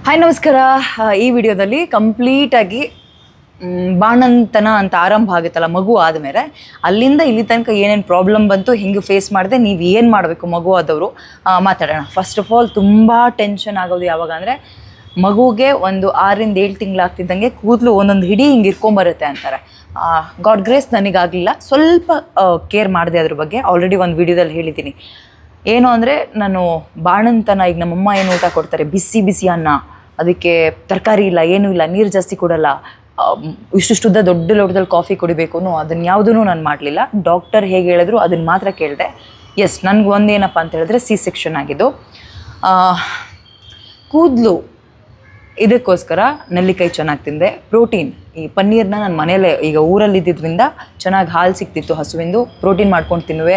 Hi ನಮಸ್ಕಾರ. ಈ ವಿಡಿಯೋದಲ್ಲಿ ಕಂಪ್ಲೀಟಾಗಿ ಬಾಣಂತನ ಅಂತ ಆರಂಭ ಆಗುತ್ತಲ್ಲ ಮಗು ಆದಮೇಲೆ ಅಲ್ಲಿಂದ ಇಲ್ಲಿ ತನಕ ಏನೇನು ಪ್ರಾಬ್ಲಮ್ ಬಂತು, ಹಿಂಗೆ ಫೇಸ್ ಮಾಡಿದೆ, ನೀವು ಏನು ಮಾಡಬೇಕು ಮಗು ಆದವರು ಮಾತಾಡೋಣ. ಫಸ್ಟ್ ಆಫ್ ಆಲ್ ತುಂಬ ಟೆನ್ಷನ್ ಆಗೋದು ಯಾವಾಗ ಅಂದರೆ, ಮಗುಗೆ ಒಂದು 6ರಿಂದ 7 ತಿಂಗಳಾಗ್ತಿದ್ದಂಗೆ ಕೂದಲು ಒಂದೊಂದು ಹಿಡಿ ಹಿಂಗೆ ಇರ್ಕೊಂಬರುತ್ತೆ ಅಂತಾರೆ. ಗಾಡ್ ಗ್ರೇಸ್ ನನಗಾಗಲಿಲ್ಲ, ಸ್ವಲ್ಪ ಕೇರ್ ಮಾಡಿದೆ ಅದ್ರ ಬಗ್ಗೆ. ಆಲ್ರೆಡಿ ಒಂದು ವಿಡಿಯೋದಲ್ಲಿ ಹೇಳಿದ್ದೀನಿ. ಏನು ಅಂದರೆ, ನಾನು ಬಾಣಂತನ ಈಗ ನಮ್ಮಮ್ಮ ಏನು ಊಟ ಕೊಡ್ತಾರೆ, ಬಿಸಿ ಬಿಸಿ ಅನ್ನ, ಅದಕ್ಕೆ ತರಕಾರಿ ಇಲ್ಲ, ಏನೂ ಇಲ್ಲ, ನೀರು ಜಾಸ್ತಿ ಕೊಡಲ್ಲ, ಇಷ್ಟುದ್ದ ದೊಡ್ಡ ಲೋಟದಲ್ಲಿ ಕಾಫಿ ಕುಡಿಬೇಕು, ಅದನ್ನು ಯಾವುದೂ ನಾನು ಮಾಡಲಿಲ್ಲ. ಡಾಕ್ಟರ್ ಹೇಗೆ ಹೇಳಿದ್ರು ಅದನ್ನು ಮಾತ್ರ ಕೇಳಿದೆ. ಎಸ್, ನನಗೆ ಒಂದೇನಪ್ಪ ಅಂತ ಹೇಳಿದ್ರೆ C-ಸೆಕ್ಷನ್ ಆಗಿದ್ದು. ಕೂದಲು ಇದಕ್ಕೋಸ್ಕರ ನೆಲ್ಲಿಕಾಯಿ ಚೆನ್ನಾಗಿ ತಿಂದೆ. ಪ್ರೋಟೀನ್, ಈ ಪನ್ನೀರ್ನ ನಾನು ಮನೇಲೇ, ಈಗ ಊರಲ್ಲಿದ್ದರಿಂದ ಚೆನ್ನಾಗಿ ಹಾಲು ಸಿಕ್ತಿತ್ತು ಹಸುವಿಂದು, ಪ್ರೋಟೀನ್ ಮಾಡ್ಕೊಂಡು ತಿನ್ನುವೆ.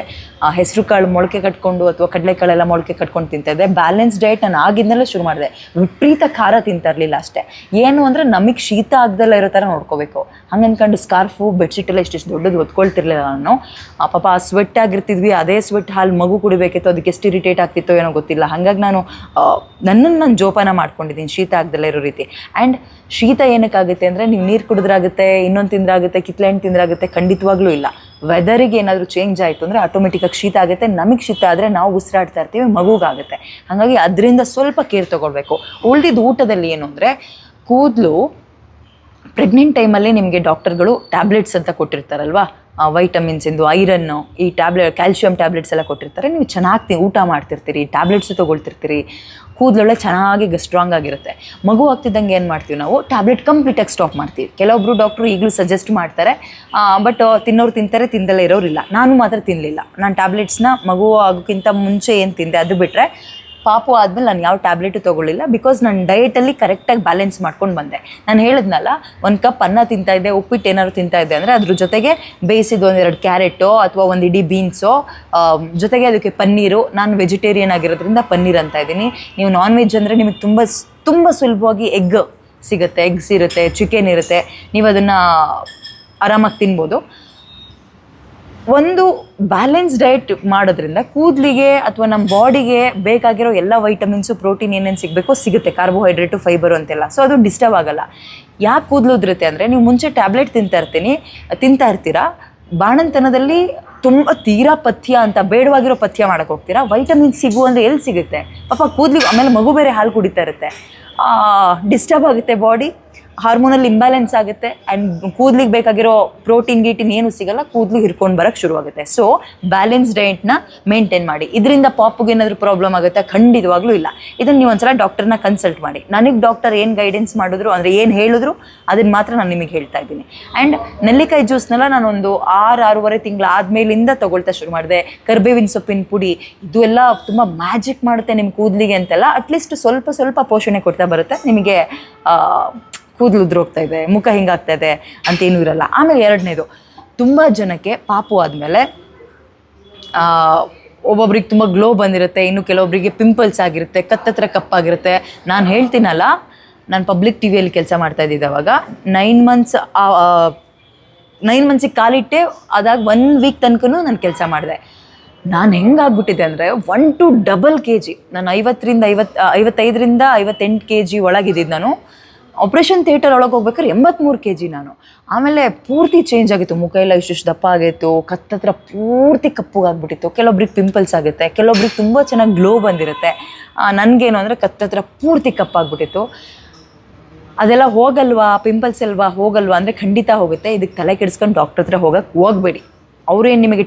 ಹೆಸರು ಕಾಳು ಮೊಳಕೆ ಕಟ್ಕೊಂಡು ಅಥವಾ ಕಡಲೆಕಾಳೆಲ್ಲ ಮೊಳಕೆ ಕಟ್ಕೊಂಡು ತಿಂತಾಯಿದ್ದೆ. ಬ್ಯಾಲೆನ್ಸ್ ಡಯಟ್ ನಾನು ಆಗಿದ್ದೆಲ್ಲ ಶುರು ಮಾಡಿದೆ. ವಿಪರೀತ ಖಾರ ತಿಂತಾ ಇರಲಿಲ್ಲ ಅಷ್ಟೇ. ಏನು ಅಂದರೆ, ನಮಗೆ ಶೀತ ಆಗ್ದೆಲ್ಲ ಇರೋ ಥರ ನೋಡ್ಕೋಬೇಕು ಹಂಗನ್ಕೊಂಡು ಸ್ಕಾರ್ಫು ಬೆಡ್ಶೀಟ್ ಎಲ್ಲ ಇಷ್ಟಿಷ್ಟು ದೊಡ್ಡದು ಹೊತ್ಕೊಳ್ತಿರ್ಲಿಲ್ಲ ನಾನು. ಪಾಪ ಸ್ವೆಟ್ ಆಗಿರ್ತಿದ್ವಿ, ಅದೇ ಸ್ವೆಟ್ ಹಾಲು ಮಗು ಕುಡಿಬೇಕಿತ್ತು, ಅದಕ್ಕೆ ಎಷ್ಟು ಇರಿಟೇಟ್ ಆಗ್ತಿತ್ತೋ ಏನೋ ಗೊತ್ತಿಲ್ಲ. ಹಾಗಾಗಿ ನಾನು ನನ್ನನ್ನು ನಾನು ಜೋಪಾನ ಮಾಡ್ಕೊಂಡಿದ್ದೀನಿ ಶೀತ ಆಗ್ದೆಲ್ಲ ಇರೋ ರೀತಿ. ಆ್ಯಂಡ್ ಶೀತ ಏನಕ್ಕಾಗುತ್ತೆ ಅಂದರೆ, ನೀವು ನೀರು ಕುಡಿದ್ರಾಗುತ್ತೆ, ಇನ್ನೊಂದು ತಿಂದ್ರಾಗುತ್ತೆ, ಕಿತ್ಲೆ ಹಣ್ಣು ತಿಂದ್ರಾಗುತ್ತೆ, ಖಂಡಿತವಾಗ್ಲೂ ಇಲ್ಲ. ವೆದರಿಗೆ ಏನಾದರೂ ಚೇಂಜ್ ಆಯಿತು ಅಂದರೆ ಆಟೋಮೆಟಿಕಾಗಿ ಶೀತ ಆಗುತ್ತೆ. ನಮಗೆ ಶೀತ ಆದರೆ ನಾವು ಉಸಿರಾಡ್ತಾ ಇರ್ತೀವಿ, ಮಗುಗಾಗುತ್ತೆ. ಹಾಗಾಗಿ ಅದರಿಂದ ಸ್ವಲ್ಪ ಕೇರ್ ತೊಗೊಳ್ಬೇಕು. ಉಳಿದಿದ್ದು ಊಟದಲ್ಲಿ ಏನು ಅಂದರೆ, ಕೂದಲು ಪ್ರೆಗ್ನೆಂಟ್ ಟೈಮಲ್ಲಿ ನಿಮಗೆ ಡಾಕ್ಟರ್ಗಳು ಟ್ಯಾಬ್ಲೆಟ್ಸ್ ಅಂತ ಕೊಟ್ಟಿರ್ತಾರಲ್ವ, ವೈಟಮಿನ್ಸಿಂದು, ಐರನ್ನು, ಈ ಕ್ಯಾಲ್ಶಿಯಂ ಟ್ಯಾಬ್ಲೆಟ್ಸ್ ಎಲ್ಲ ಕೊಟ್ಟಿರ್ತಾರೆ. ನೀವು ಚೆನ್ನಾಗಿ ಊಟ ಮಾಡ್ತಿರ್ತೀರಿ, ಟ್ಯಾಬ್ಲೆಟ್ಸು ತೊಗೊಳ್ತಿರ್ತೀರಿ, ಕೂದಲೊಳ್ಳೆ ಚೆನ್ನಾಗಿ ಸ್ಟ್ರಾಂಗ್ ಆಗಿರುತ್ತೆ. ಮಗು ಆಗ್ತಿದ್ದಂಗೆ ಏನು ಮಾಡ್ತೀವಿ ನಾವು, ಟ್ಯಾಬ್ಲೆಟ್ ಕಂಪ್ಲೀಟಾಗಿ ಸ್ಟಾಪ್ ಮಾಡ್ತೀವಿ. ಕೆಲವೊಬ್ಬರು ಡಾಕ್ಟ್ರು ಈಗಲೂ ಸಜೆಸ್ಟ್ ಮಾಡ್ತಾರೆ, ಬಟ್ ತಿನ್ನೋರು ತಿಂತಾರೆ, ತಿಂದಲೇ ಇರೋರಿಲ್ಲ. ನಾನು ಮಾತ್ರ ತಿನ್ನಲಿಲ್ಲ. ನಾನು ಟ್ಯಾಬ್ಲೆಟ್ಸ್ನ ಮಗು ಆಗೋಕ್ಕಿಂತ ಮುಂಚೆ ಏನು ತಿಂದೆ ಅದು ಬಿಟ್ಟರೆ, ಪಾಪು ಆದಮೇಲೆ ನಾನು ಯಾವ ಟ್ಯಾಬ್ಲೆಟು ತೊಗೊಳ್ಳಿಲ್ಲ. ಬಿಕಾಸ್ ನಾನು ಡಯಟಲ್ಲಿ ಕರೆಕ್ಟಾಗಿ ಬ್ಯಾಲೆನ್ಸ್ ಮಾಡ್ಕೊಂಡು ಬಂದೆ. ನಾನು ಹೇಳಿದ್ನಲ್ಲ, 1 ಕಪ್ ಅನ್ನ ತಿಂತಾಯಿದ್ದೆ, ಉಪ್ಪಿಟ್ಟು ಏನಾದ್ರು ತಿಂತಾಯಿದ್ದೆ ಅಂದರೆ ಅದ್ರ ಜೊತೆಗೆ ಬೇಯಿಸಿದ್ದು 1-2 ಕ್ಯಾರೆಟೋ ಅಥವಾ 1 ಇಡೀ ಬೀನ್ಸೋ, ಜೊತೆಗೆ ಅದಕ್ಕೆ ಪನ್ನೀರು. ನಾನು ವೆಜಿಟೇರಿಯನ್ ಆಗಿರೋದ್ರಿಂದ ಪನ್ನೀರ್ ಅಂತ ಇದ್ದೀನಿ. ನೀವು ನಾನ್ ವೆಜ್ ಅಂದರೆ ನಿಮಗೆ ತುಂಬ ಸುಲಭವಾಗಿ ಎಗ್ ಸಿಗುತ್ತೆ, ಎಗ್ಸ್ ಇರುತ್ತೆ, ಚಿಕನ್ ಇರುತ್ತೆ, ನೀವು ಅದನ್ನು ಆರಾಮಾಗಿ ತಿನ್ಬೋದು. ಒಂದು ಬ್ಯಾಲೆನ್ಸ್ ಡಯಟ್ ಮಾಡೋದ್ರಿಂದ ಕೂದಲಿಗೆ ಅಥವಾ ನಮ್ಮ ಬಾಡಿಗೆ ಬೇಕಾಗಿರೋ ಎಲ್ಲ ವೈಟಮಿನ್ಸು, ಪ್ರೋಟೀನ್ ಏನೇನು ಸಿಗಬೇಕೋ ಸಿಗುತ್ತೆ, ಕಾರ್ಬೋಹೈಡ್ರೇಟು, ಫೈಬರು ಅಂತೆಲ್ಲ. ಸೊ ಅದು ಡಿಸ್ಟರ್ಬ್ ಆಗೋಲ್ಲ. ಯಾಕೆ ಕೂದಲು ಉದುರುತ್ತೆ ಅಂದರೆ, ನೀವು ಮುಂಚೆ ಟ್ಯಾಬ್ಲೆಟ್ ತಿಂತಾ ಇರ್ತೀರಾ, ಬಾಣಂತನದಲ್ಲಿ ತುಂಬ ತೀರಾ ಪಥ್ಯ ಅಂತ ಬೇಡವಾಗಿರೋ ಪಥ್ಯ ಮಾಡೋಕ್ಕೆ ಹೋಗ್ತೀರಾ, ವೈಟಮಿನ್ಸ್ ಅಂದರೆ ಎಲ್ಲಿ ಸಿಗುತ್ತೆ ಪಾಪ ಕೂದಲಿಗೆ. ಆಮೇಲೆ ಮಗು ಬೇರೆ ಹಾಲು ಕುಡಿತಾ ಇರುತ್ತೆ, ಡಿಸ್ಟರ್ಬ್ ಆಗುತ್ತೆ ಬಾಡಿ, ಹಾರ್ಮೋನಲ್ ಇಂಬ್ಯಾಲೆನ್ಸ್ ಆಗುತ್ತೆ. ಆ್ಯಂಡ್ ಕೂದಲಿಗೆ ಬೇಕಾಗಿರೋ ಪ್ರೋಟೀನ್ ಗೀಟಿನ್ ಏನು ಸಿಗಲ್ಲ, ಕೂದಲು ಹಿರ್ಕೊಂಡು ಬರೋಕ್ಕೆ ಶುರುವಾಗುತ್ತೆ. ಸೊ ಬ್ಯಾಲೆನ್ಸ್ ಡಯಟ್ನ ಮೇಂಟೈನ್ ಮಾಡಿ. ಇದರಿಂದ ಪಾಪುಗೆ ಏನಾದರೂ ಪ್ರಾಬ್ಲಮ್ ಆಗುತ್ತೆ? ಖಂಡಿತವಾಗ್ಲೂ ಇಲ್ಲ. ಇದನ್ನು ನೀವು ಒಂದ್ಸಲ ಡಾಕ್ಟರ್ನ ಕನ್ಸಲ್ಟ್ ಮಾಡಿ. ನನಗೆ ಡಾಕ್ಟರ್ ಏನು ಗೈಡೆನ್ಸ್ ಮಾಡಿದ್ರು ಅಂದರೆ, ಏನು ಹೇಳಿದ್ರು ಅದನ್ನು ಮಾತ್ರ ನಾನು ನಿಮಗೆ ಹೇಳ್ತಾ ಇದ್ದೀನಿ. ಆ್ಯಂಡ್ ನೆಲ್ಲಿಕಾಯಿ ಜ್ಯೂಸ್ನೆಲ್ಲ ನಾನೊಂದು 6-6.5 ತಿಂಗಳು ಆದಮೇಲಿಂದ ತೊಗೊಳ್ತಾ ಶುರು ಮಾಡಿದೆ. ಕರ್ಬೇವಿನ ಸೊಪ್ಪಿನ ಪುಡಿ, ಇದು ಎಲ್ಲ ತುಂಬ ಮ್ಯಾಜಿಕ್ ಮಾಡುತ್ತೆ ನಿಮ್ಮ ಕೂದಲಿಗೆ ಅಂತೆಲ್ಲ. ಅಟ್ಲೀಸ್ಟ್ ಸ್ವಲ್ಪ ಪೋಷಣೆ ಕೊಡ್ತಾ ಬರುತ್ತೆ ನಿಮಗೆ. ಕೂದಲು ಉದುರೋಗ್ತಾ ಇದೆ, ಮುಖ ಹಿಂಗಾಗ್ತಾ ಇದೆ ಅಂತೇನೂ ಇರಲ್ಲ. ಆಮೇಲೆ 2ನೇದು, ತುಂಬ ಜನಕ್ಕೆ ಪಾಪು ಆದಮೇಲೆ ಒಬ್ಬೊಬ್ರಿಗೆ ತುಂಬ ಗ್ಲೋ ಬಂದಿರುತ್ತೆ, ಇನ್ನು ಕೆಲವೊಬ್ಬರಿಗೆ ಪಿಂಪಲ್ಸ್ ಆಗಿರುತ್ತೆ, ಕತ್ತತ್ರ ಕಪ್ಪಾಗಿರುತ್ತೆ. ನಾನು ಹೇಳ್ತೀನಲ್ಲ, ನಾನು ಪಬ್ಲಿಕ್ ಟಿವಿಯಲ್ಲಿ ಕೆಲಸ ಮಾಡ್ತಾ ಇದ್ದಿದ್ದೆ ಅವಾಗ. 9 ಮಂತ್ಸಿಗೆ ಕಾಲಿಟ್ಟೆ, ಅದಾಗ 1 ವೀಕ್ ತನಕನೂ ನಾನು ಕೆಲಸ ಮಾಡಿದೆ. ನಾನು ಹೆಂಗಾಗ್ಬಿಟ್ಟಿದ್ದೆ ಅಂದರೆ, 1 to double kg. ನಾನು 55ರಿಂದ 58 kg ಒಳಗಿದ್ದಿದ್ದು. ನಾನು ಆಪ್ರೇಷನ್ ಥಿಯೇಟರ್ ಒಳಗೆ ಹೋಗ್ಬೇಕಾದ್ರೆ 83 kg ನಾನು. ಆಮೇಲೆ ಪೂರ್ತಿ ಚೇಂಜ್ ಆಗಿತ್ತು, ಮುಖ ಎಲ್ಲ ಇಷ್ಟು ದಪ್ಪ ಆಗಿತ್ತು, ಕತ್ತತ್ರ ಪೂರ್ತಿ ಕಪ್ಪುಗಾಗ್ಬಿಟ್ಟಿತ್ತು. ಕೆಲವೊಬ್ರಿಗೆ ಪಿಂಪಲ್ಸ್ ಆಗುತ್ತೆ, ಕೆಲವೊಬ್ರಿಗೆ ತುಂಬ ಚೆನ್ನಾಗಿ ಗ್ಲೋ ಬಂದಿರುತ್ತೆ. ನನಗೇನು ಅಂದರೆ ಕತ್ತತ್ರ ಪೂರ್ತಿ ಕಪ್ಪಾಗ್ಬಿಟ್ಟಿತ್ತು. ಅದೆಲ್ಲ ಪಿಂಪಲ್ಸ್ ಹೋಗಲ್ವಾ ಅಂದರೆ ಖಂಡಿತ ಹೋಗುತ್ತೆ. ಇದಕ್ಕೆ ತಲೆ ಕೆಡಿಸ್ಕೊಂಡು ಡಾಕ್ಟರ್ ಹತ್ರ ಹೋಗಬೇಡಿ. ಅವರೇನು ನಿಮಗೆ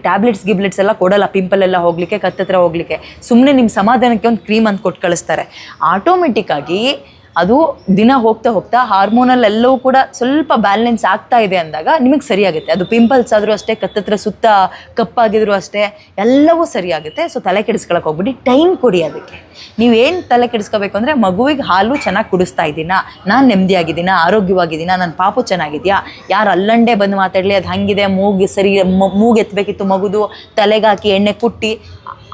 ಗಿಬ್ಲೆಟ್ಸ್ ಎಲ್ಲ ಕೊಡಲ್ಲ ಪಿಂಪಲ್ ಎಲ್ಲ ಹೋಗಲಿಕ್ಕೆ, ಕತ್ತತ್ರ ಹೋಗಲಿಕ್ಕೆ. ಸುಮ್ಮನೆ ನಿಮ್ಮ ಸಮಾಧಾನಕ್ಕೆ ಒಂದು ಕ್ರೀಮ್ ಅಂತ ಕೊಟ್ಟು ಕಳಿಸ್ತಾರೆ. ಆಟೋಮೆಟಿಕ್ಕಾಗಿ ಅದು ದಿನ ಹೋಗ್ತಾ ಹಾರ್ಮೋನಲ್ ಎಲ್ಲವೂ ಕೂಡ ಸ್ವಲ್ಪ ಬ್ಯಾಲೆನ್ಸ್ ಆಗ್ತಾ ಇದೆ ಅಂದಾಗ ನಿಮಗೆ ಸರಿಯಾಗುತ್ತೆ. ಅದು ಪಿಂಪಲ್ಸ್ ಆದರೂ ಅಷ್ಟೇ, ಕತ್ತತ್ರ ಸುತ್ತ ಕಪ್ಪಾಗಿದ್ರು ಅಷ್ಟೇ, ಎಲ್ಲವೂ ಸರಿಯಾಗುತ್ತೆ. ಸೊ ತಲೆ ಕೆಡಿಸ್ಕೊಳಕ್ಕೆ ಹೋಗ್ಬಿಟ್ಟು ಟೈಮ್ ಕೊಡಿ ಅದಕ್ಕೆ. ನೀವೇನು ತಲೆ ಕೆಡಿಸ್ಕೋಬೇಕು ಅಂದರೆ, ಮಗುವಿಗೆ ಹಾಲು ಚೆನ್ನಾಗಿ ಕುಡಿಸ್ತಾ ಇದ್ದೀನಾ, ನಾನು ನೆಮ್ಮದಿಯಾಗಿದ್ದೀನಾ, ಆರೋಗ್ಯವಾಗಿದ್ದೀನಾ, ನನ್ನ ಪಾಪು ಚೆನ್ನಾಗಿದೆಯಾ, ಯಾರು ಅಲ್ಲಂಡೆ ಬಂದು ಮಾತಾಡಲಿ, ಅದು ಹಾಗಿದೆ, ಮೂಗು ಎತ್ತಬೇಕಿತ್ತು ಮಗುದು, ತಲೆಗೆ ಹಾಕಿ ಎಣ್ಣೆ ಕುಟ್ಟಿ,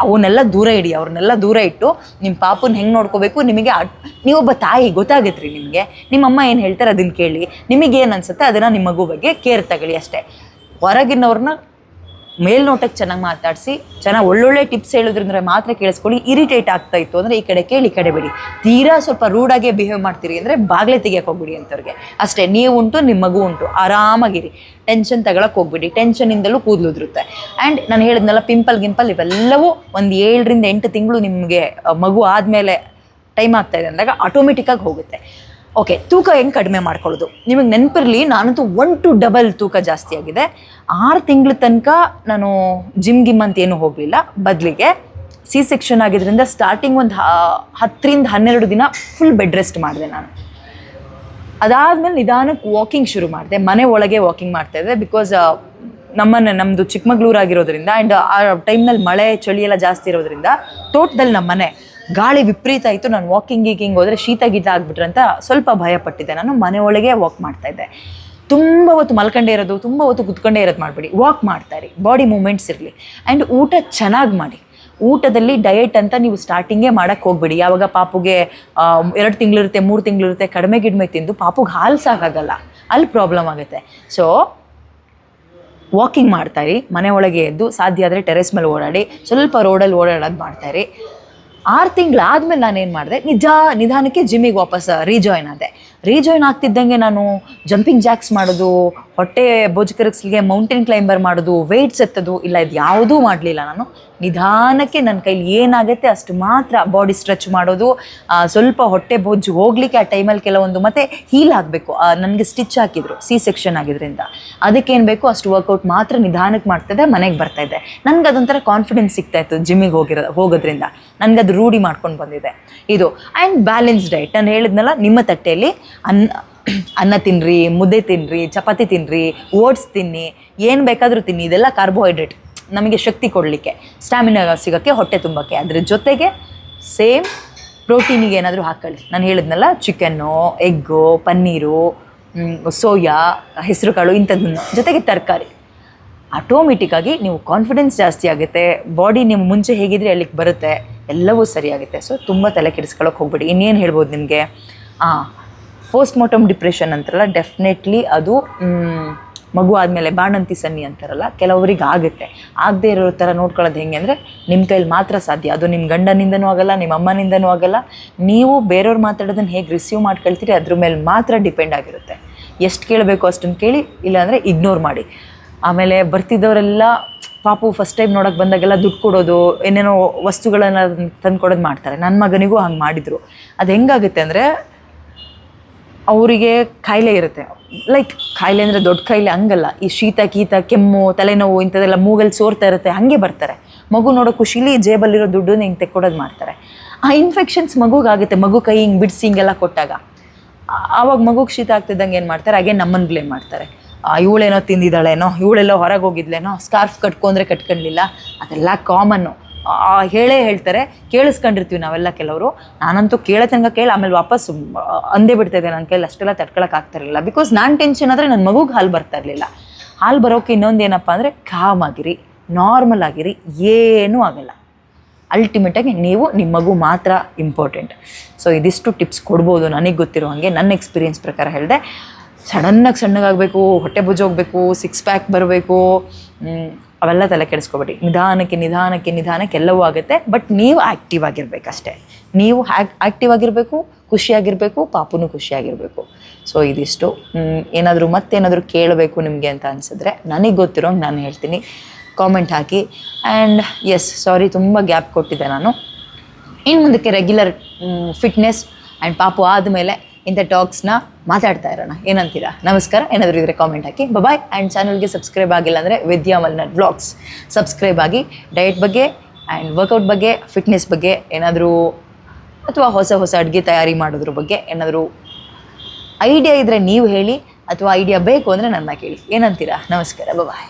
ಅವನ್ನೆಲ್ಲ ದೂರ ಇಡಿ. ಅವ್ರನ್ನೆಲ್ಲ ದೂರ ಇಟ್ಟು ನಿಮ್ಮ ಪಾಪನ ಹೆಂಗೆ ನೋಡ್ಕೋಬೇಕು ನಿಮಗೆ, ನೀವೊಬ್ಬ ತಾಯಿ ಗೊತ್ತಾಗುತ್ತೆ ರೀ ನಿಮಗೆ. ನಿಮ್ಮಮ್ಮ ಏನು ಹೇಳ್ತಾರೆ ಅದನ್ನು ಕೇಳಿ, ನಿಮಗೇನು ಅನಿಸುತ್ತೆ ಅದನ್ನು ನಿಮ್ಮ ಮಗು ಬಗ್ಗೆ ಕೇರ್ ತಗೊಳ್ಳಿ ಅಷ್ಟೇ. ಹೊರಗಿನವ್ರನ್ನ ಮೇಲ್ನೋಟಕ್ಕೆ ಚೆನ್ನಾಗಿ ಮಾತಾಡಿಸಿ ಚೆನ್ನಾಗಿ ಒಳ್ಳೊಳ್ಳೆ ಟಿಪ್ಸ್ ಹೇಳಿದ್ರಂದ್ರೆ ಮಾತ್ರ ಕೇಳಿಸ್ಕೊಳ್ಳಿ. ಇರಿಟೇಟ್ ಆಗ್ತಾ ಇತ್ತು ಅಂದರೆ ಈ ಕಡೆ ಕೇಳಿ ಈ ಕಡೆ ಬಿಡಿ. ತೀರಾ ಸ್ವಲ್ಪ ರೂಡಾಗೆ ಬಿಹೇವ್ ಮಾಡ್ತೀರಿ ಅಂದರೆ ಬಾಗಿಲೇ ತೆಗಿಯಕ್ಕೆ ಹೋಗ್ಬಿಡಿ ಅಂಥವ್ರಿಗೆ. ಅಷ್ಟೇ, ನೀವು ಉಂಟು ನಿಮ್ಮ ಮಗು ಉಂಟು, ಆರಾಮಾಗಿರಿ. ಟೆನ್ಷನ್ ತಗೊಳಕ್ಕೆ ಹೋಗ್ಬಿಡಿ. ಟೆನ್ಷನಿಂದಲೂ ಕೂದಲು ಉದುರುತ್ತೆ. ಆ್ಯಂಡ್ ನಾನು ಹೇಳಿದ್ನಲ್ಲ ಗಿಂಪಲ್ ಇವೆಲ್ಲವೂ ಒಂದು 7 ರಿಂದ 8 ತಿಂಗಳು ನಿಮಗೆ ಮಗು ಆದಮೇಲೆ ಟೈಮ್ ಆಗ್ತಾಯಿದೆ ಅಂದಾಗ ಆಟೋಮೆಟಿಕ್ಕಾಗಿ ಹೋಗುತ್ತೆ. ಓಕೆ, ತೂಕ ಹೆಂಗೆ ಕಡಿಮೆ ಮಾಡ್ಕೊಳ್ಳೋದು? ನಿಮಗೆ ನೆನಪಿರಲಿ, ನಾನಂತೂ 1 to 2 ತೂಕ ಜಾಸ್ತಿ ಆಗಿದೆ. 6 ತಿಂಗಳ ತನಕ ನಾನು ಜಿಮ್ ಅಂತ ಏನೂ ಹೋಗಲಿಲ್ಲ. ಬದಲಿಗೆ ಸೆಕ್ಷನ್ ಆಗಿದ್ದರಿಂದ ಸ್ಟಾರ್ಟಿಂಗ್ ಒಂದು 10 ರಿಂದ 12 ದಿನ ಫುಲ್ ಬೆಡ್ ರೆಸ್ಟ್ ಮಾಡಿದೆ ನಾನು. ಅದಾದಮೇಲೆ ನಿಧಾನಕ್ಕೆ ವಾಕಿಂಗ್ ಶುರು ಮಾಡಿದೆ. ಮನೆ ಒಳಗೆ ವಾಕಿಂಗ್ ಮಾಡ್ತಾಯಿದ್ದೆ. ಬಿಕಾಸ್ ನಮ್ಮದು ಚಿಕ್ಕಮಗಳೂರು ಆಗಿರೋದ್ರಿಂದ ಆ್ಯಂಡ್ ಆ ಟೈಮ್ನಲ್ಲಿ ಮಳೆ ಚಳಿ ಎಲ್ಲ ಜಾಸ್ತಿ ಇರೋದ್ರಿಂದ ತೋಟದಲ್ಲಿ ನಮ್ಮ ಮನೆ ಗಾಳಿ ವಿಪರೀತ ಆಯಿತು. ನಾನು ವಾಕಿಂಗ್ ಹೋದರೆ ಶೀತ ಗೀತ ಆಗಿಬಿಟ್ರೆ ಅಂತ ಸ್ವಲ್ಪ ಭಯಪಟ್ಟಿದ್ದೆ. ನಾನು ಮನೆ ಒಳಗೆ ವಾಕ್ ಮಾಡ್ತಾಯಿದ್ದೆ. ತುಂಬ ಹೊತ್ತು ಮಲ್ಕೊಂಡೇ ಇರೋದು, ತುಂಬ ಹೊತ್ತು ಕುತ್ಕೊಂಡೇ ಇರೋದು ಮಾಡಬೇಡಿ. ವಾಕ್ ಮಾಡ್ತಾಯಿರಿ, ಬಾಡಿ ಮೂಮೆಂಟ್ಸ್ ಇರಲಿ. ಆ್ಯಂಡ್ ಊಟ ಚೆನ್ನಾಗಿ ಮಾಡಿ. ಊಟದಲ್ಲಿ ಡಯಟ್ ಅಂತ ನೀವು ಸ್ಟಾರ್ಟಿಂಗೇ ಮಾಡೋಕ್ಕೆ ಹೋಗ್ಬೇಡಿ. ಯಾವಾಗ ಪಾಪುಗೆ 2 ತಿಂಗಳಿರುತ್ತೆ 3 ತಿಂಗಳಿರುತ್ತೆ ಕಡಿಮೆ ತಿಂದು ಪಾಪುಗೆ ಹಾಲು ಸಾಕಾಗಲ್ಲ, ಅಲ್ಲಿ ಪ್ರಾಬ್ಲಮ್ ಆಗುತ್ತೆ. ಸೊ ವಾಕಿಂಗ್ ಮಾಡ್ತಾಯಿರಿ, ಮನೆ ಒಳಗೆ ಎದ್ದು ಸಾಧ್ಯ ಆದರೆ ಟೆರೆಸ್ ಮೇಲೆ ಓಡಾಡಿ, ಸ್ವಲ್ಪ ರೋಡಲ್ಲಿ ಓಡಾಡೋದು ಮಾಡ್ತಾಯಿರಿ. 6 ತಿಂಗಳಾದಮೇಲೆ ನಾನೇನು ಮಾಡಿದೆ, ನಿಧಾನಕ್ಕೆ ಜಿಮ್ಮಿಗೆ ವಾಪಸ್ ರೀಜಾಯ್ನ್ ಆಗ್ತಿದ್ದಂಗೆ ನಾನು ಜಂಪಿಂಗ್ ಜಾಕ್ಸ್ ಮಾಡೋದು, ಹೊಟ್ಟೆ ಬೊಜ್ಕರಕ್ಸ್ಗೆ ಮೌಂಟೇನ್ ಕ್ಲೈಂಬರ್ ಮಾಡೋದು, ವೆಯ್ಟ್ಸ್ ಎತ್ತೋದು ಇಲ್ಲ, ಇದು ಯಾವುದೂ ಮಾಡಲಿಲ್ಲ. ನಾನು ನಿಧಾನಕ್ಕೆ ನನ್ನ ಕೈಲಿ ಏನಾಗುತ್ತೆ ಅಷ್ಟು ಮಾತ್ರ ಬಾಡಿ ಸ್ಟ್ರೆಚ್ ಮಾಡೋದು, ಸ್ವಲ್ಪ ಹೊಟ್ಟೆ ಬೊಜ್ಜು ಹೋಗಲಿಕ್ಕೆ ಆ ಟೈಮಲ್ಲಿ ಕೆಲವೊಂದು, ಮತ್ತು ಹೀಲ್ ಆಗಬೇಕು. ನನಗೆ ಸ್ಟಿಚ್ ಹಾಕಿದ್ರು ಸೆಕ್ಷನ್ ಆಗಿದ್ದರಿಂದ. ಅದಕ್ಕೇನು ಬೇಕು ಅಷ್ಟು ವರ್ಕೌಟ್ ಮಾತ್ರ ನಿಧಾನಕ್ಕೆ ಮಾಡ್ತಾಯಿದ್ದೆ, ಮನೆಗೆ ಬರ್ತಾಯಿದ್ದೆ. ನನಗೆ ಅದೊಂಥರ ಕಾನ್ಫಿಡೆನ್ಸ್ ಸಿಗ್ತಾಯಿತ್ತು ಜಿಮ್ಮಿಗೆ ಹೋಗೋದ್ರಿಂದ. ನನಗದು ರೂಢಿ ಮಾಡ್ಕೊಂಡು ಬಂದಿದೆ ಇದು. ಆ್ಯಂಡ್ ಬ್ಯಾಲೆನ್ಸ್ ಡಯಟ್, ನಾನು ಹೇಳಿದ್ನಲ್ಲ, ನಿಮ್ಮ ತಟ್ಟೆಯಲ್ಲಿ ಅನ್ನ ತಿನ್ನಿರಿ, ಮುದ್ದೆ ತಿನ್ನಿರಿ, ಚಪಾತಿ ತಿನ್ನಿರಿ, ಓಟ್ಸ್ ತಿನ್ನಿ, ಏನು ಬೇಕಾದರೂ ತಿನ್ನಿ. ಇದೆಲ್ಲ ಕಾರ್ಬೋಹೈಡ್ರೇಟ್, ನಮಗೆ ಶಕ್ತಿ ಕೊಡಲಿಕ್ಕೆ, ಸ್ಟ್ಯಾಮಿನಾ ಸಿಗೋಕ್ಕೆ, ಹೊಟ್ಟೆ ತುಂಬಕ್ಕೆ. ಅದ್ರ ಜೊತೆಗೆ ಸೇಮ್ ಪ್ರೋಟೀನಿಗೆ ಏನಾದರೂ ಹಾಕ್ಕೊಳ್ಳಿ. ನಾನು ಹೇಳಿದ್ನಲ್ಲ, ಚಿಕನ್ನು, ಎಗ್ಗು, ಪನ್ನೀರು, ಸೋಯಾ, ಹೆಸರು ಕಾಳು, ಇಂಥದ್ದನ್ನು ಜೊತೆಗೆ ತರಕಾರಿ. ಆಟೋಮೆಟಿಕ್ಕಾಗಿ ನೀವು ಕಾನ್ಫಿಡೆನ್ಸ್ ಜಾಸ್ತಿ ಆಗುತ್ತೆ. ಬಾಡಿ ನೀವು ಮುಂಚೆ ಹೇಗಿದ್ರೆ ಅಲ್ಲಿಗೆ ಬರುತ್ತೆ, ಎಲ್ಲವೂ ಸರಿಯಾಗುತ್ತೆ. ಸೊ ತುಂಬ ತಲೆ ಕೆಡಿಸ್ಕೊಳ್ಳೋಕೆ ಹೋಗ್ಬೇಡಿ. ಇನ್ನೇನು ಹೇಳ್ಬೋದು ನಿಮಗೆ, ಪೋಸ್ಟ್ಮಾರ್ಟಮ್ ಡಿಪ್ರೆಷನ್ ಅಂತಾರಲ್ಲ, ಡೆಫಿನೆಟ್ಲಿ ಅದು ಮಗು ಆದಮೇಲೆ ಬಾಣಂತಿ ಸನ್ನಿ ಅಂತಾರಲ್ಲ, ಕೆಲವರಿಗೆ ಆಗುತ್ತೆ. ಆಗದೆ ಇರೋ ಥರ ನೋಡ್ಕೊಳ್ಳೋದು ಹೆಂಗೆ ಅಂದರೆ ನಿಮ್ಮ ಕೈಲಿ ಮಾತ್ರ ಸಾಧ್ಯ. ಅದು ನಿಮ್ಮ ಗಂಡನಿಂದನೂ ಆಗಲ್ಲ, ನಿಮ್ಮ ಅಮ್ಮನಿಂದನೂ ಆಗಲ್ಲ. ನೀವು ಬೇರೆಯವ್ರು ಮಾತಾಡೋದನ್ನು ಹೇಗೆ ರಿಸೀವ್ ಮಾಡ್ಕೊಳ್ತೀರಿ ಅದ್ರ ಮೇಲೆ ಮಾತ್ರ ಡಿಪೆಂಡ್ ಆಗಿರುತ್ತೆ. ಎಷ್ಟು ಕೇಳಬೇಕು ಅಷ್ಟನ್ನು ಕೇಳಿ, ಇಲ್ಲಾಂದರೆ ಇಗ್ನೋರ್ ಮಾಡಿ. ಆಮೇಲೆ ಬರ್ತಿದ್ದವರೆಲ್ಲ ಪಾಪು ಫಸ್ಟ್ ಟೈಮ್ ನೋಡೋಕೆ ಬಂದಾಗೆಲ್ಲ ದುಡ್ಡು ಕೊಡೋದು, ಏನೇನೋ ವಸ್ತುಗಳನ್ನು ತಂದು ಕೊಡೋದು ಮಾಡ್ತಾರೆ. ನನ್ನ ಮಗನಿಗೂ ಹಂಗೆ ಮಾಡಿದರು. ಅದು ಹೆಂಗಾಗುತ್ತೆ ಅಂದರೆ, ಅವರಿಗೆ ಕಾಯಿಲೆ ಇರುತ್ತೆ. ಲೈಕ್ ಕಾಯಿಲೆ ಅಂದರೆ ದೊಡ್ಡ ಕಾಯಿಲೆ ಹಂಗಲ್ಲ, ಈ ಶೀತ ಕೀತ ಕೆಮ್ಮು ತಲೆನೋವು ಇಂಥದ್ದೆಲ್ಲ ಮೂಗಲ್ಲಿ ಸೋರ್ತಾ ಇರುತ್ತೆ, ಹಾಗೆ ಬರ್ತಾರೆ. ಮಗು ನೋಡೋ ಖುಷಿಲಿ ಜೇಬಲ್ಲಿರೋ ದುಡ್ಡನ್ನ ಹಿಂಗೆ ತೆಕ್ಕೊಡೋದು ಮಾಡ್ತಾರೆ. ಆ ಇನ್ಫೆಕ್ಷನ್ಸ್ ಮಗುಗಾಗುತ್ತೆ. ಮಗು ಕೈ ಹಿಂಗೆ ಬಿಡಿಸಿ ಹಿಂಗೆಲ್ಲ ಕೊಟ್ಟಾಗ ಆವಾಗ ಮಗುಗೆ ಶೀತ ಆಗ್ತಿದ್ದಂಗೆ ಏನು ಮಾಡ್ತಾರೆ, ಹಾಗೆ ನಮ್ಮನ್ನು ಬ್ಲೇಮ್ ಮಾಡ್ತಾರೆ. ಇವಳೇನೋ ತಿಂದಿದ್ದಾಳೇನೋ, ಇವಳೆಲ್ಲೋ ಹೊರಗೆ ಹೋಗಿದ್ಲೇನೋ, ಸ್ಕಾರ್ಫ್ ಕಟ್ಕೊಂಡ್ರೆ ಕಟ್ಕೊಂಡಿಲ್ಲ, ಅದೆಲ್ಲ ಕಾಮನ್ನು ಹೇಳ್ತಾರೆ. ಕೇಳಿಸ್ಕೊಂಡಿರ್ತೀವಿ ನಾವೆಲ್ಲ ಕೆಲವರು. ನಾನಂತೂ ಕೇಳಿ ಆಮೇಲೆ ವಾಪಸ್ ಅಂದೇ ಬಿಡ್ತಾಯಿದ್ದೆ. ನನ್ನ ಕೈಲಿ ಅಷ್ಟೆಲ್ಲ ತಡ್ಕೊಳಕ್ಕೆ ಆಗ್ತಿರಲಿಲ್ಲ. ಬಿಕಾಸ್ ನಾನು ಟೆನ್ಷನ್ ಆದರೆ ನನ್ನ ಮಗುಗೆ ಹಾಲು ಬರ್ತಾ ಇರಲಿಲ್ಲ. ಹಾಲು ಬರೋಕ್ಕೆ ಇನ್ನೊಂದು ಏನಪ್ಪ ಅಂದರೆ, ಕಾಮ್ ಆಗಿರಿ, ನಾರ್ಮಲ್ ಆಗಿರಿ, ಏನೂ ಆಗಲ್ಲ. ಅಲ್ಟಿಮೇಟಾಗಿ ನೀವು ನಿಮ್ಮ ಮಗು ಮಾತ್ರ ಇಂಪಾರ್ಟೆಂಟ್. ಸೊ ಇದಿಷ್ಟು ಟಿಪ್ಸ್ ಕೊಡ್ಬೋದು ನನಗೆ ಗೊತ್ತಿರೋ ಹಾಗೆ, ನನ್ನ ಎಕ್ಸ್ಪೀರಿಯೆನ್ಸ್ ಪ್ರಕಾರ ಹೇಳಿದೆ. ಸಣ್ಣಗಾಗಬೇಕು, ಹೊಟ್ಟೆ ಬೊಜ್ಜು ಹೋಗಬೇಕು, 6 ಪ್ಯಾಕ್ ಬರಬೇಕು, ಅವೆಲ್ಲ ತಲೆ ಕೆಡಿಸ್ಕೊಬೇಡಿ. ನಿಧಾನಕ್ಕೆ ಎಲ್ಲವೂ ಆಗುತ್ತೆ. ಬಟ್ ನೀವು ಆ್ಯಕ್ಟಿವ್ ಆಗಿರಬೇಕಷ್ಟೇ. ನೀವು ಆ್ಯಕ್ಟಿವ್ ಆಗಿರಬೇಕು, ಖುಷಿಯಾಗಿರಬೇಕು, ಪಾಪುನೂ ಖುಷಿಯಾಗಿರಬೇಕು. ಸೊ ಇದಿಷ್ಟು. ಮತ್ತೇನಾದರೂ ಕೇಳಬೇಕು ನಿಮಗೆ ಅಂತ ಅನಿಸಿದ್ರೆ, ನನಗೆ ಗೊತ್ತಿರೋಂಗೆ ನಾನು ಹೇಳ್ತೀನಿ, ಕಾಮೆಂಟ್ ಹಾಕಿ. ಆ್ಯಂಡ್ ಎಸ್, ಸಾರಿ ತುಂಬ ಗ್ಯಾಪ್ ಕೊಟ್ಟಿದ್ದೆ ನಾನು. ಇನ್ನು ಮುಂದಕ್ಕೆ ರೆಗ್ಯುಲರ್ ಫಿಟ್ನೆಸ್ ಆ್ಯಂಡ್ ಪಾಪು ಆದಮೇಲೆ ಇಂಥ ಟಾಕ್ಸ್ನ ಮಾತಾಡ್ತಾ ಇರೋಣ. ಏನಂತೀರಾ? ನಮಸ್ಕಾರ. ಏನಾದರೂ ಇದ್ದರೆ ಕಾಮೆಂಟ್ ಹಾಕಿ. ಬಾಯ್. ಆ್ಯಂಡ್ ಚಾನಲ್ಗೆ ಸಬ್ಸ್ಕ್ರೈಬ್ ಆಗಿಲ್ಲ ಅಂದರೆ ವಿದ್ಯಾ ಮಲ್ನಾಡ್ ವ್ಲಾಗ್ಸ್ ಸಬ್ಸ್ಕ್ರೈಬ್ ಆಗಿ. ಡಯಟ್ ಬಗ್ಗೆ ಆ್ಯಂಡ್ ವರ್ಕೌಟ್ ಬಗ್ಗೆ, ಫಿಟ್ನೆಸ್ ಬಗ್ಗೆ ಏನಾದರೂ, ಅಥವಾ ಹೊಸ ಅಡುಗೆ ತಯಾರಿ ಮಾಡೋದ್ರ ಬಗ್ಗೆ ಏನಾದರೂ ಐಡಿಯಾ ಇದ್ದರೆ ನೀವು ಹೇಳಿ, ಅಥವಾ ಐಡಿಯಾ ಬೇಕು ಅಂದರೆ ನನ್ನ ಕೇಳಿ. ಏನಂತೀರಾ? ನಮಸ್ಕಾರ. ಬಾಯ್.